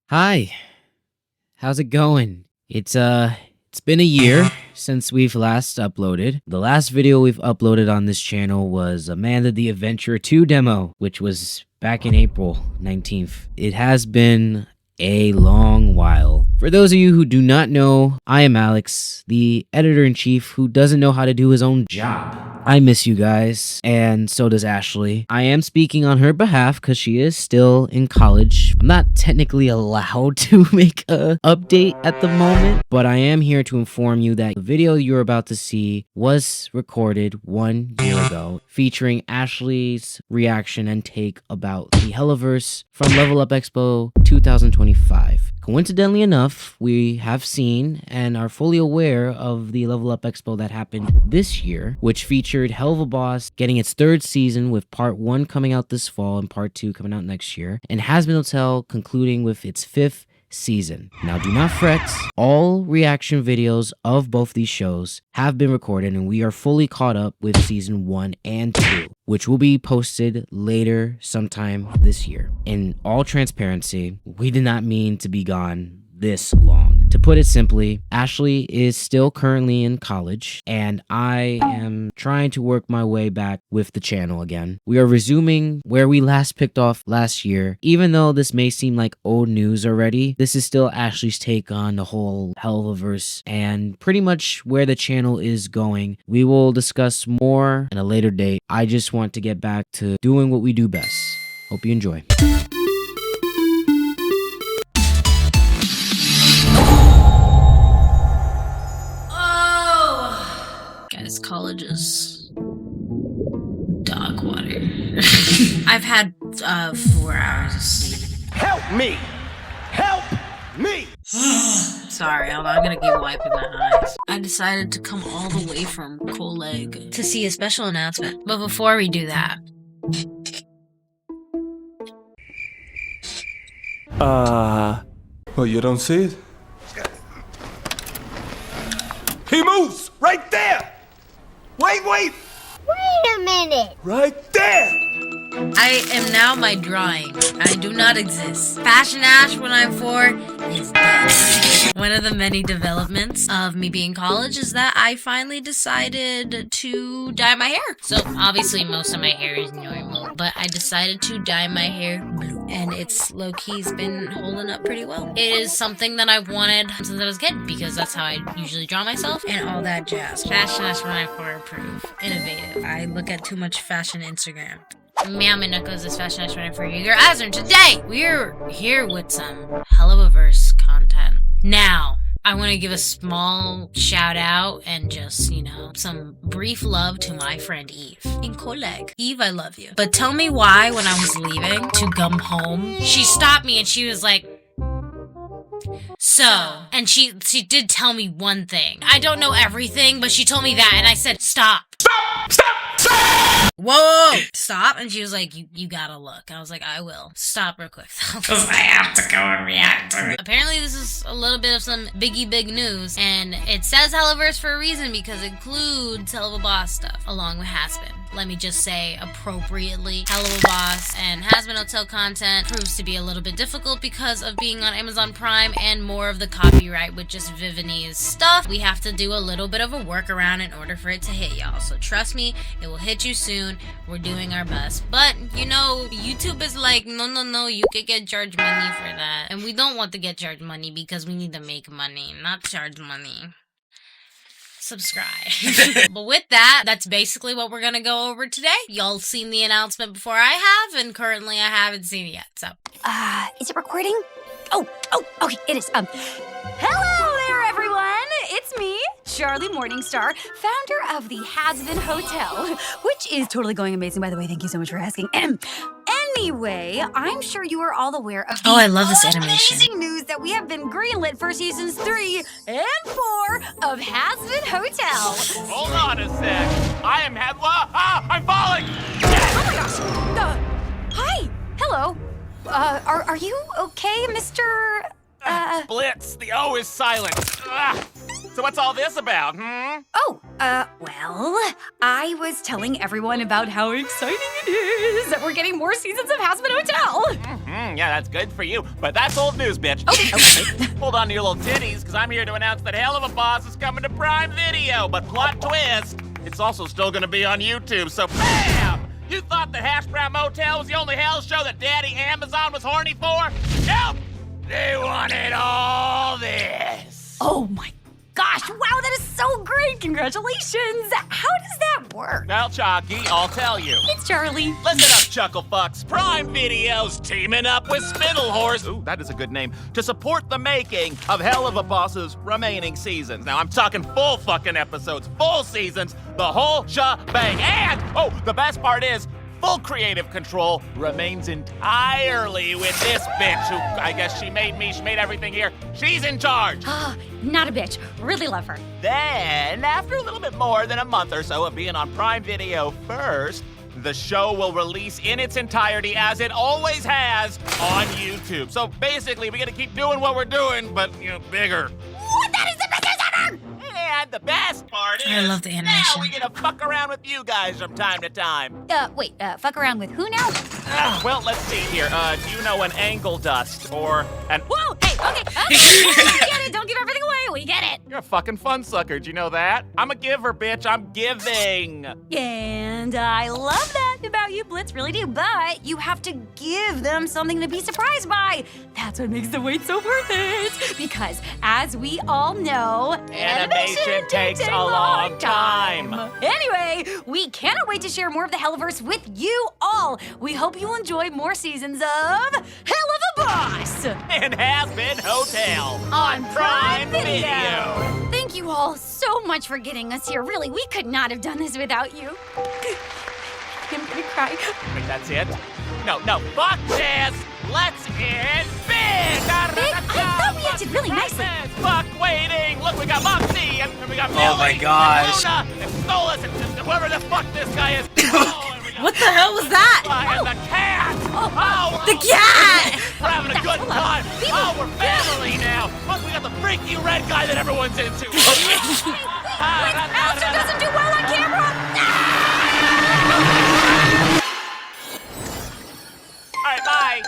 Hi, how's it going? It's been a year since we've last uploaded. The last video we've uploaded on this channel was Amanda the Adventurer 2 demo, which was back in April 19th. It has been a long while. For those of you who do not know, I am Alex, the editor-in-chief who doesn't know how to do his own job. I miss you guys, and so does Ashley. I am speaking on her behalf because she is still in college. I'm not technically allowed to make an update at the moment, but I am here to inform you that the video you're about to see was recorded 1 year ago, featuring Ashley's reaction and take about the Hellaverse from Level Up Expo 2025. Coincidentally enough, we have seen and are fully aware of the Level Up Expo that happened this year, which featured Hellaverse getting its 3rd season with part 1 coming out this fall and part 2 coming out next year, and 𝗦𝗦𝗘𝗗 concluding with its 5th season. Now do not fret, all reaction videos of both these shows have been recorded and we are fully caught up with season 1 and 2, which will be posted later sometime this year. In all transparency, we did not mean to be gone this long. To put it simply, Ashley is still currently in college and I am trying to work my way back with the channel again. We are resuming where we last picked off last year. Even though this may seem like old news already, this is still Ashley's take on the whole Hellaverse and pretty much where the channel is going. We will discuss more at a later date. I just want to get back to doing what we do best. Hope you enjoy. Guys, college is dog water. I've had 4 hours of sleep. Help me! Help me! Sorry, I'm not gonna keep wiping my eyes. I decided to come all the way from 𝗨𝗦𝗘𝗗 to see a special announcement. But before we do that... Well, you don't see it? He moves! Right there! Wait! Wait a minute! Right there! I am now my drawing. I do not exist. Fashion Ash when I'm 4 is dead. One of the many developments of me being in college is that I finally decided to dye my hair. So obviously most of my hair is normal, but I decided to dye my hair blue. And it's low-key's been holding up pretty well. It is something that I wanted since I was a kid because that's how I usually draw myself and all that jazz. Fashion Ash when I'm 4 approved. Innovative. I look at too much fashion Instagram. 𝗦𝗦𝗘𝗗𝗏 is Fashion Ash when I'm 4 your Azure, and today we're here with some Hellaverse content. Now, I want to give a small shout out and just, some brief love to my friend Eve in 𝗏𝗨𝗦𝗃. Eve, I love you. But tell me why when I was leaving to come home, she stopped me and she was like, and she did tell me one thing. I don't know everything, but she told me that and I said, stop. Whoa! Stop. And she was like, you gotta look. I was like, I will. Stop real quick. Because I have to go and react to it. Apparently this is a little bit of some big news. And it says Hellaverse for a reason because it includes Hellaverse stuff along with 𝗦𝗦𝗘𝗗𝗏. Let me just say appropriately, Hellaverse and 𝗦𝗦𝗘𝗗𝗏 content proves to be a little bit difficult because of being on Amazon Prime and more of the copyright with just Vivianese stuff. We have to do a little bit of a workaround in order for it to hit y'all. So trust me, it will hit you soon. We're doing our best. But, YouTube is like, no, you could get charged money for that. And we don't want to get charged money because we need to make money, not charge money. Subscribe. But with that, that's basically what we're gonna go over today. Y'all seen the announcement before I have, and currently I haven't seen it yet, so. Is it recording? Oh, okay, it is. Hello there, everyone! It's me, Charlie Morningstar, founder of the 𝗦𝗦𝗘𝗗𝗏, which is totally going amazing, by the way. Thank you so much for asking. Anyway, I'm sure you are all aware of the I love this animation. amazing news that we have been greenlit for seasons 3 and 4 of 𝗦𝗦𝗘𝗗𝗏. Hold on a sec. I am I'm falling! Oh my gosh! Hi! Hello. Are you okay, Mr. Blitz, the O is silent. So what's all this about, hmm? Oh, well, I was telling everyone about how exciting it is that we're getting more seasons of 𝗦𝗡 Hotel. Yeah, that's good for you, but that's old news, bitch. Okay. Hold on to your little titties, because I'm here to announce that Hell of a Boss is coming to Prime Video. But plot twist, it's also still gonna be on YouTube, so BAM! You thought that Hash Brown Motel was the only hell show that Daddy Amazon was horny for? Nope! They wanted all this. Oh my gosh, wow, that is so great. Congratulations. How does that work? Well, Chalky, I'll tell you. It's Charlie. Listen up, Chuckle Fucks. Prime Video's teaming up with _𝗏𝗏𝗏, ooh, that is a good name, to support the making of Hell of a Boss's remaining seasons. Now, I'm talking full fucking episodes, full seasons, the whole shebang. And, oh, the best part is, full creative control remains entirely with this bitch who, I guess she made me, she made everything here. She's in charge. Not a bitch. Really love her. Then, after a little bit more than a month or so of being on Prime Video first, the show will release in its entirety, as it always has, on YouTube. So basically, we gotta keep doing what we're doing, but, you know, bigger. What? That is the best news ever! And the best part is, I love the now animation. we get to fuck around with you guys from time to time. Wait, fuck around with who now? Well, let's see here. Do you know an angle dust or an... Whoa, hey, okay, we get it, don't give everything away, we get it. You're a fucking fun sucker, do you know that? I'm a giver, bitch, I'm giving. And I love that about you, Blitz, really do, but you have to give them something to be surprised by. That's what makes the wait so worth it. Because, as we all know, Animation takes a long time. Anyway, we cannot wait to share more of the Hellaverse with you all. We hope you enjoy more seasons of Hell of a Boss And _𝗏𝗏𝗏 Hotel on Prime Video. Video. Thank you all so much for getting us here. Really, we could not have done this without you. I'm gonna cry. Wait, that's it? No, fuck this! Let's end big! Big? I thought we ended really nicely. Fuck waiting! Look, we got Moxie, and we got Millie, Oh my gosh. and Luna, and _𝗏𝗏𝗏, and whoever the fuck this guy is. Oh, and we got What the hell was that? And the cat! Oh, The cat! we're having a good time! Oh, we're family now! Look, we got the freaky red guy that everyone's into! Alistair doesn't do well on camera. Alright, bye!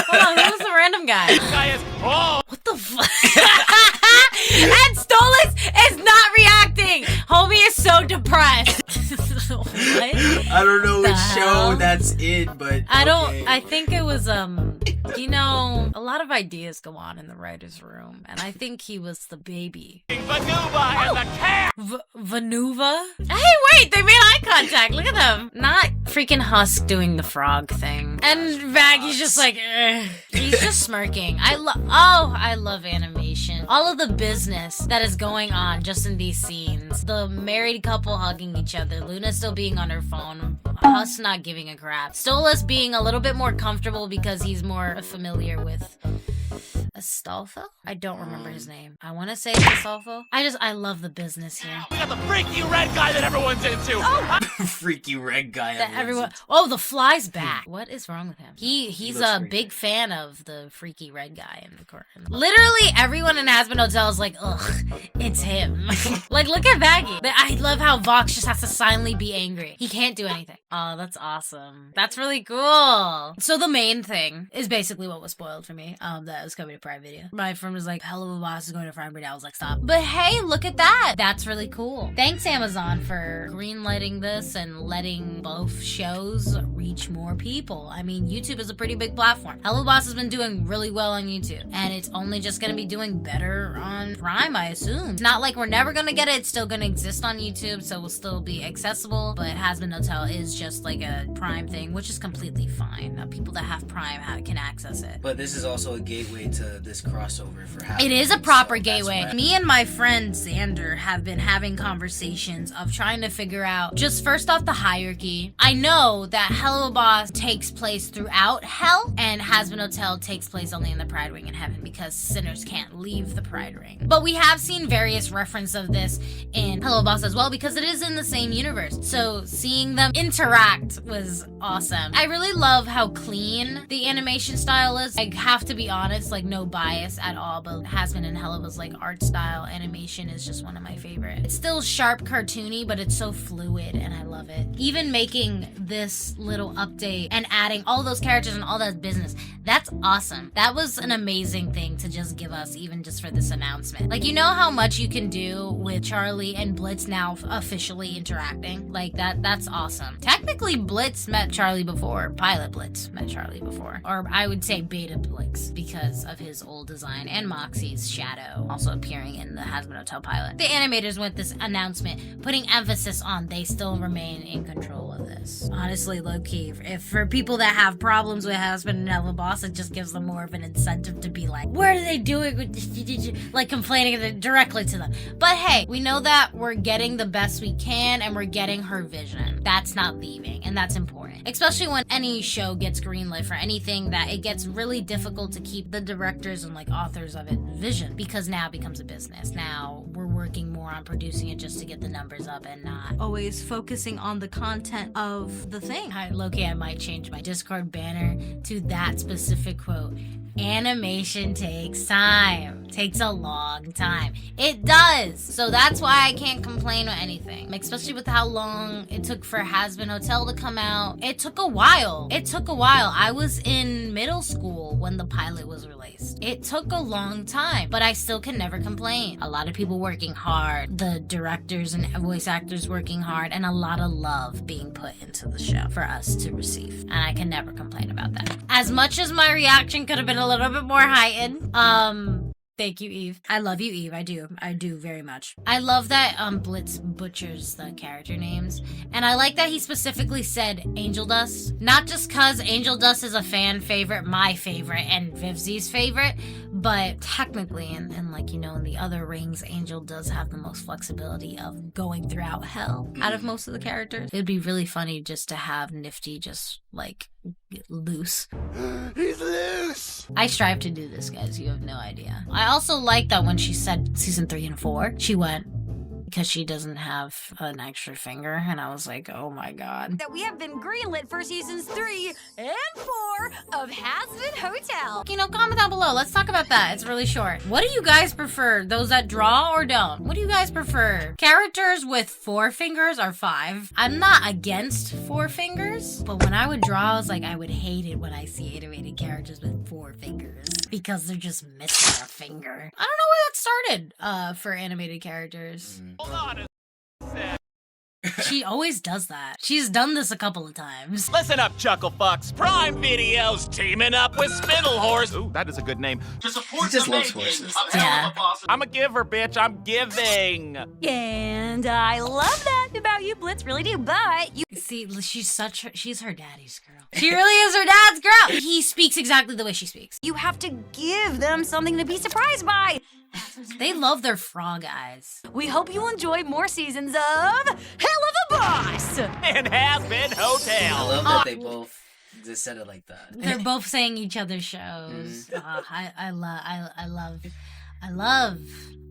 Hold on, who was the random guy? This guy is... Oh! What the fuck? And 𝗏𝗏𝗏 is not reacting! Homie is so depressed. What? I don't know The which hell? show that's in, but I think it was, you know, a lot of ideas go on in the writer's room, and I think he was the baby. Vanuva and the cat! Vanuva? Hey, wait, they made eye contact. Look at them. Not freaking Husk doing the frog thing. And Vaggy's just like, ugh. He's just smirking. I love animation. All of the business that is going on just in these scenes. The married couple hugging each other. Luna still being on her phone. Husk not giving a crap. 𝗏𝗏𝗏's being a little bit more comfortable because he's more familiar with Astolfo? I don't remember his name. I want to say it's Astolfo. I love the business here. We got the freaky red guy that everyone's into! freaky red guy. That everyone. Oh, the fly's back. What is wrong with him? He's a big fan of the freaky red guy in the corner. Literally everyone in 𝗦𝗡 Hotel is like, ugh, it's him. Like, look at Vaggy. I love how Vox just has to silently be angry. He can't do anything. Oh, that's awesome. That's really cool. So the main thing is basically what was spoiled for me. That was coming to Prime Video. My friend was like, Hell of a Boss is going to Prime Video. I was like, stop. But hey, look at that. That's really cool. Thanks, Amazon, for greenlighting this and letting both shows reach more people. I mean, YouTube is a pretty big platform. Hell of a Boss has been doing really well on YouTube, and it's only just gonna be doing better on Prime, I assume. It's not like we're never gonna get it. It's still gonna exist on YouTube, so it will still be accessible, but 𝗦𝗡 Hotel is just like a Prime thing, which is completely fine. People that have Prime can access it. But this is also a gateway to this crossover for 𝗏𝗡. It is a proper gateway. Me and my friend Xander have been having conversations of trying to figure out, just first off, the hierarchy. I know that Hell Hello Boss takes place throughout hell, and 𝗦𝗦𝗘𝗗 takes place only in the Pride Ring in heaven because sinners can't leave the Pride Ring. But we have seen various reference of this in Hello Boss as well because it is in the same universe. So seeing them interact was awesome. I really love how clean the animation style is. I have to be honest, like no bias at all, but 𝗦𝗦𝗘𝗗 and Hellaverse like art style animation is just one of my favorite. It's still sharp cartoony, but it's so fluid and I love it. Even making this little update and adding all those characters and all that business, that's awesome. That was an amazing thing to just give us even just for this announcement. Like, you know how much you can do with Charlie and Blitz now officially interacting? Like that's awesome. Technically Blitz met Charlie before. Pilot Blitz met Charlie before. Or I would say Beta Blitz because of his old design and Moxie's shadow also appearing in the 𝗦𝗦𝗘𝗗 pilot. The animators with this announcement putting emphasis on they still remain in control of this. Honestly, low-key, if for people that have problems with 𝗦𝗦𝗘𝗗 and 𝗟𝗏, it just gives them more of an incentive to be like, what are they doing with this? Like complaining directly to them. But hey, we know that we're getting the best we can and we're getting her vision. That's not leaving, and that's important. Especially when any show gets greenlit for anything, that it gets really difficult to keep the directors and like authors of it vision because now it becomes a business. Now we're working more on producing it just to get the numbers up and not always focusing on the content of the thing. Low-key, I might change my Discord banner to that specific quote. Animation takes time. Takes a long time. It does. So that's why I can't complain with anything. Especially with how long it took for 𝗦𝗦𝗘𝗗 to come out. It took a while. I was in middle school when the pilot was released. It took a long time, but I still can never complain. A lot of people working hard, the directors and voice actors working hard, and a lot of love being put into the show for us to receive. And I can never complain about that. As much as my reaction could have been a little bit more heightened, thank you, Eve. I love you, Eve. I do very much. I love that Blitz butchers the character names. And I like that he specifically said Angel Dust. Not just cause Angel Dust is a fan favorite, my favorite, and Vivzi's favorite, but technically, and like, you know, in the other rings, Angel does have the most flexibility of going throughout hell out of most of the characters. It'd be really funny just to have Nifty just like loose. He's loose! I strive to do this, guys. You have no idea. I also like that when she said season 3 and 4, she went, because she doesn't have an extra finger, and I was like, oh my god. That we have been greenlit for seasons 3 and 4 of 𝗦𝗦𝗘𝗗. You know, comment down below. Let's talk about that. It's really short. What do you guys prefer? Those that draw or don't? What do you guys prefer? Characters with 4 fingers or 5? I'm not against 4 fingers, but when I would draw, I was like, I would hate it when I see animated characters with 4 fingers because they're just missing a finger. I don't know where that started for animated characters. Hold on a sec. She always does that. She's done this a couple of times. Listen up, chuckle fucks. Prime Video's teaming up with 𝗦𝗏𝗡𝗗𝗏. Ooh, that is a good name. To support He just the loves making horses. of Yeah. 𝗟𝗏𝗡𝗏. I'm a giver, bitch. I'm giving. And I love that about you, Blitz, really do, but you See, she's her daddy's girl. She really is her dad's girl. He speaks exactly the way she speaks. have to give them something to be surprised by. They love their frog eyes. We hope you enjoy more seasons of Hellaverse. And has been I hotel. love that they both just said it like that. They're both saying each other's shows. I love.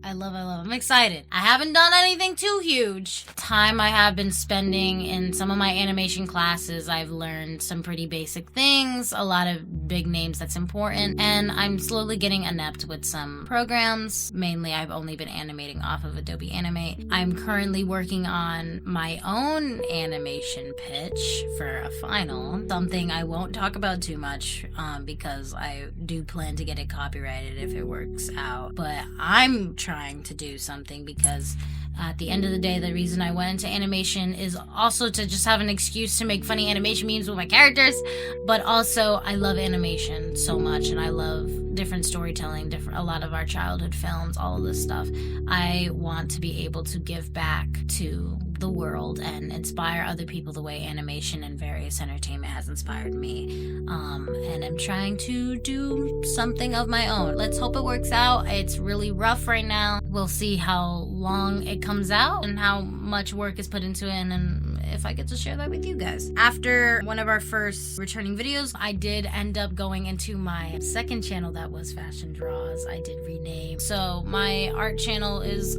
I'm excited. I haven't done anything too huge. Time I have been spending in some of my animation classes, I've learned some pretty basic things, a lot of big names that's important, and I'm slowly getting inept with some programs. Mainly, I've only been animating off of Adobe Animate. I'm currently working on my own animation pitch for a final, something I won't talk about too much because I do plan to get it copyrighted if it works out. But I'm trying to do something because at the end of the day, the reason I went into animation is also to just have an excuse to make funny animation memes with my characters, but also I love animation so much and I love different storytelling, a lot of our childhood films, all of this stuff. I want to be able to give back to the world and inspire other people the way animation and various entertainment has inspired me. And I'm trying to do something of my own. Let's hope it works out. It's really rough right now. We'll see how long it comes out and how much work is put into it, and if I get to share that with you guys. After one of our first returning videos, I did end up going into my second channel that was Fashion Draws. I did rename. So my art channel is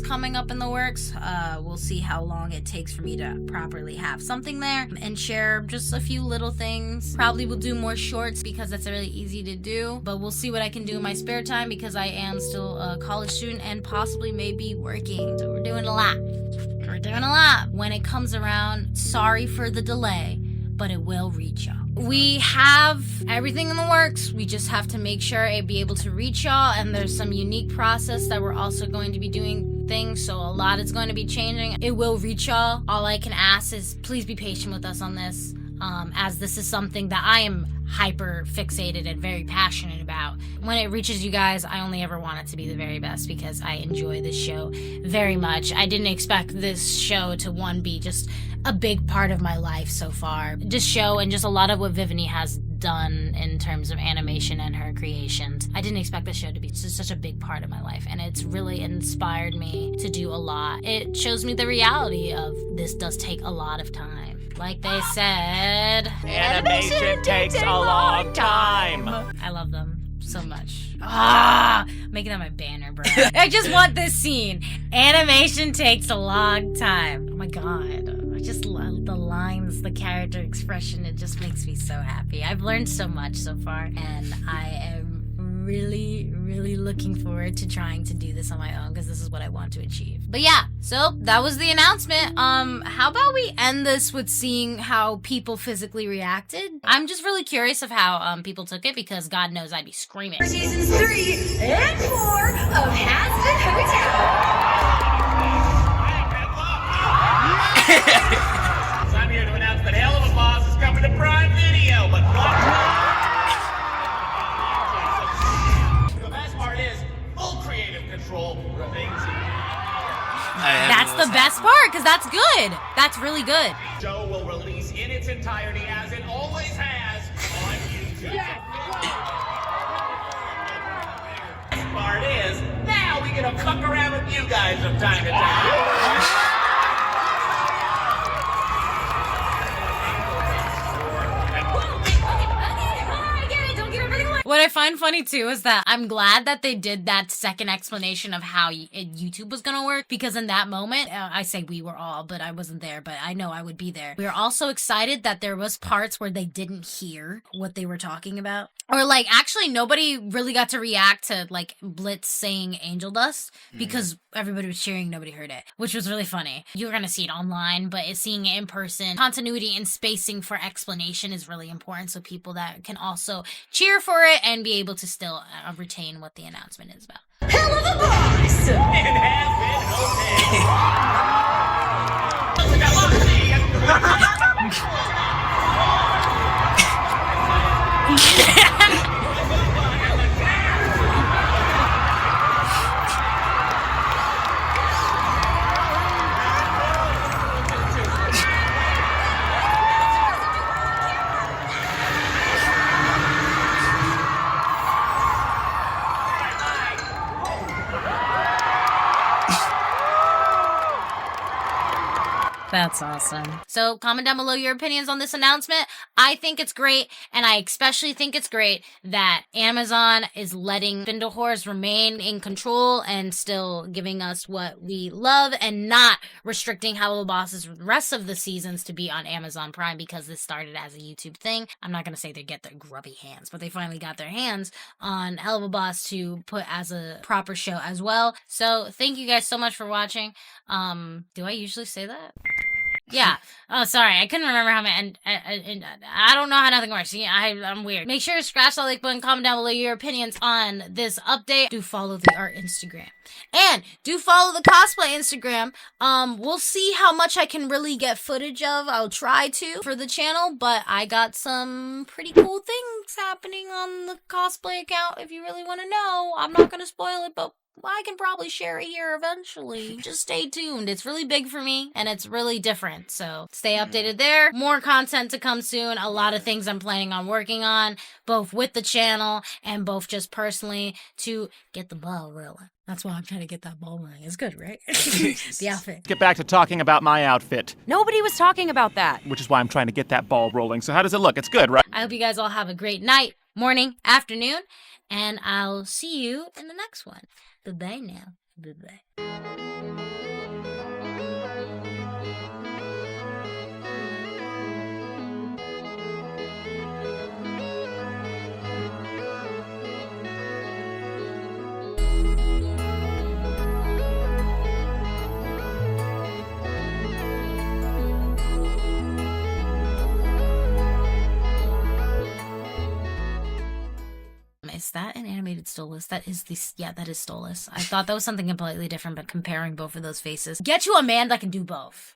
coming up in the works. We'll see how long it takes for me to properly have something there and share just a few little things. Probably will do more shorts because that's really easy to do, but we'll see what I can do in my spare time because I am still a college student and possibly maybe working. So we're doing a lot. We're doing a lot. When it comes around, sorry for the delay, but it will reach y'all. We have everything in the works. We just have to make sure it be able to reach y'all, and there's some unique process that we're also going to be doing things, so a lot is going to be changing. It will reach y'all. All I can ask is please be patient with us on this, as this is something that I am hyper fixated and very passionate about. When it reaches you guys, I only ever want it to be the very best because I enjoy this show very much. I didn't expect this show to be just a big part of my life so far. Just show and just a lot of what Vivani has done in terms of animation and her creations. I didn't expect this show to be such a big part of my life, and it's really inspired me to do a lot. It shows me the reality of this does take a lot of time. Like they said, Animation takes a long time. I love them so much. Making that my banner, bro. I just want this scene. Animation takes a long time. Oh my god. I just love the lines, the character expression. It just makes me so happy. I've learned so much so far, and I am really, really looking forward to trying to do this on my own because this is what I want to achieve. But yeah, so that was the announcement. How about we end this with seeing how people physically reacted? I'm just really curious of how people took it because God knows I'd be screaming. Seasons 3 and 4 of Hazbin Hotel. So I'm here to announce that 𝗟𝗚𝗡𝗞𝗦 is coming to Prime Video, but the best part is full creative control remains. That's the best part because that's good. That's really good. The show will release in its entirety as it always has on YouTube. The best part is now we get to fuck around with you guys from time to time. What I find funny too is that I'm glad that they did that second explanation of how YouTube was gonna work, because in that moment, I say we were all, but I wasn't there, but I know I would be there. We were also excited that there was parts where they didn't hear what they were talking about. Or like, actually nobody really got to react to like Blitz saying angel dust because everybody was cheering, nobody heard it, which was really funny. You were gonna see it online, but seeing it in person, continuity and spacing for explanation is really important, so people that can also cheer for it and be able to still retain what the announcement is about. Hell of a boss! It has been That's awesome. So comment down below your opinions on this announcement. I think it's great, and I especially think it's great that Amazon is letting Spindle Horse remain in control and still giving us what we love and not restricting 𝗟𝗚𝗡𝗞𝗦's rest of the seasons to be on Amazon Prime because this started as a YouTube thing. I'm not going to say they get their grubby hands, but they finally got their hands on 𝗟𝗚𝗡𝗞𝗦 to put as a proper show as well. So thank you guys so much for watching. Do I usually say that? Yeah. Oh, sorry. I couldn't remember how and I don't know how nothing works. Yeah, I'm weird. Make sure to scratch that like button, comment down below your opinions on this update. Do follow the art Instagram. And do follow the cosplay Instagram. We'll see how much I can really get footage of. I'll try to for the channel, but I got some pretty cool things happening on the cosplay account if you really want to know. I'm not going to spoil it, but I can probably share it here eventually. Just stay tuned. It's really big for me, and it's really different. So stay updated there. More content to come soon. A lot of things I'm planning on working on, both with the channel and both just personally to get the ball rolling. That's why I'm trying to get that ball rolling. It's good, right? The outfit. Get back to talking about my outfit, Nobody was talking about that. which is why I'm trying to get that ball rolling. So how does it look? It's good, right? I hope you guys all have a great night, morning, afternoon, and I'll see you in the next one. Bye-bye now. Bye-bye. Is that an animated 𝗨𝗠? That is that is 𝗨𝗠. I thought that was something completely different, but comparing both of those faces. Get you a man that can do both.